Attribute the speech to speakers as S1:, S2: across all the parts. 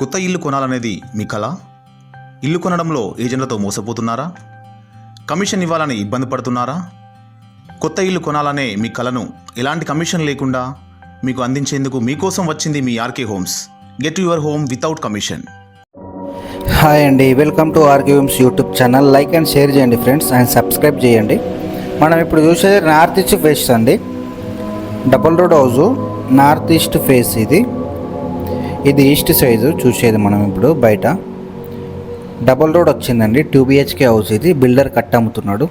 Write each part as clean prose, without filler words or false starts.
S1: కొత్త ఇల్లు కొనాలనేది మీ కల? ఇల్లు కొనడంలో ఏజెంట్లతో మోసపోతున్నారా? కమిషన్ ఇవ్వాలని ఇబ్బంది పడుతున్నారా? కొత్త ఇల్లు కొనాలనే మీ కలను ఎలాంటి కమిషన్ లేకుండా మీకు అందించేందుకు మీకోసం వచ్చింది మీ RK homes. Get your home without commission.
S2: Hi అండి, welcome to RK homes YouTube channel. Like and share చేయండి ఫ్రెండ్స్, అండ్ సబ్స్క్రైబ్ చేయండి. మనం ఇప్పుడు చూసేది నార్త్ ఈస్ట్ ఫేస్ అండి. Double road house, north east face. ఇది ఈస్ట్ సైజు చూసేది మనం ఇప్పుడు బయట. డబుల్ రోడ్ వచ్చిందండి, 2 BHK హౌస్. ఇది బిల్డర్ కట్ అమ్ముతున్నాడు.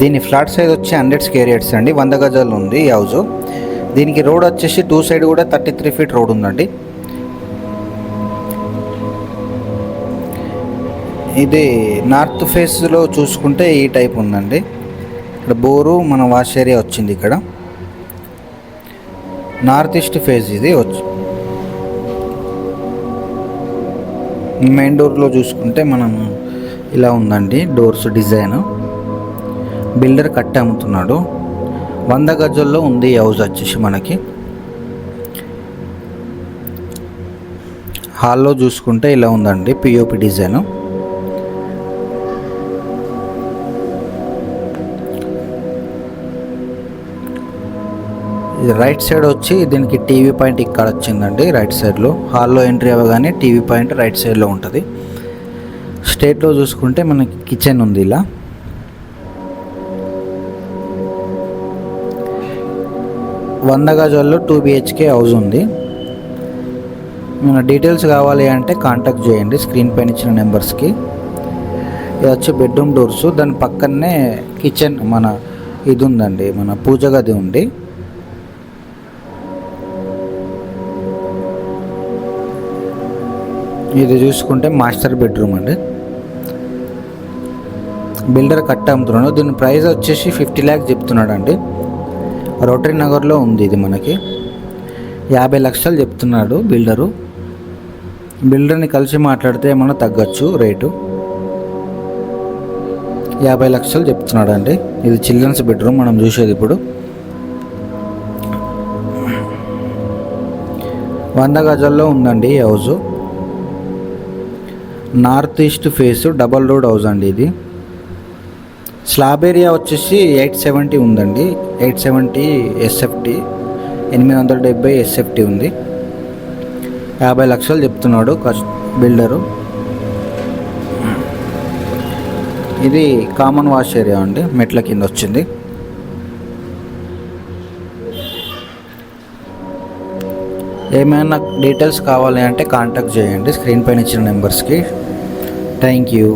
S2: దీని ఫ్లాట్ సైజ్ వచ్చి 100 స్క్వేర్ యార్డ్స్ అండి, 100 గజాలు ఉంది ఈ హౌస్. దీనికి రోడ్ వచ్చేసి 2 సైడ్ కూడా 33 ఫీట్ రోడ్ ఉందండి. ఇది నార్త్ ఫేస్లో చూసుకుంటే ఈ టైప్ ఉందండి. ఇక్కడ బోరు మన వాష్ ఏరియా వచ్చింది. ఇక్కడ నార్త్ ఈస్ట్ ఫేస్ ఇది వచ్చి. మెయిన్ డోర్లో చూసుకుంటే మనం ఇలా ఉందండి డోర్స్ డిజైన్. బిల్డర్ కట్టి అమ్ముతున్నాడు. 100 గజాల్లో ఉంది ఈ హౌస్ వచ్చేసి మనకి. హాల్లో చూసుకుంటే ఇలా ఉందండి POP డిజైన్. ఇది రైట్ సైడ్ వచ్చి దీనికి టీవీ పాయింట్ ఇక్కడ వచ్చిందండి రైట్ సైడ్లో. హాల్లో ఎంట్రీ అవ్వగానే టీవీ పాయింట్ రైట్ సైడ్లో ఉంటుంది. స్ట్రేట్లో చూసుకుంటే మనకి కిచెన్ ఉంది. ఇలా 100 గజాల్లో 2 BHK హౌస్ ఉంది. మన డీటెయిల్స్ కావాలి అంటే కాంటాక్ట్ చేయండి స్క్రీన్ పైన ఇచ్చిన నెంబర్స్కి. ఇది వచ్చి బెడ్రూమ్ డోర్స్, దాని పక్కనే కిచెన్ మన ఇది ఉందండి, మన పూజ గది ఉంది. ఇది చూసుకుంటే మాస్టర్ బెడ్రూమ్ అండి. బిల్డర్ కట్ట అమ్ముతున్నాడు. దీని ప్రైస్ వచ్చేసి 50 lakhs చెప్తున్నాడు అండి. రోటరీ నగర్లో ఉంది ఇది మనకి. 50 లక్షలు చెప్తున్నాడు బిల్డరు. బిల్డర్ని కలిసి మాట్లాడితే ఏమన్నా తగ్గచ్చు రేటు. 50 లక్షలు చెప్తున్నాడు అండి. ఇది చిల్డ్రన్స్ బెడ్రూమ్ మనం చూసేది ఇప్పుడు. 100 గజాల్లో ఉందండి ఈ house. North east face double road house అండి ఇది. స్లాబ్ ఏరియా వచ్చేసి 870 ఉందండి. 870 SFT, 870 SFT ఉంది. 50 లక్షలు చెప్తున్నాడు బిల్డరు. ఇది కామన్ వాష్ ఏరియా అండి, మెట్ల కింద వచ్చింది. ఏమైనా డీటెయిల్స్ కావాలి అంటే కాంటాక్ట్ చేయండి స్క్రీన్ పైన ఇచ్చిన నెంబర్స్కి. Thank you.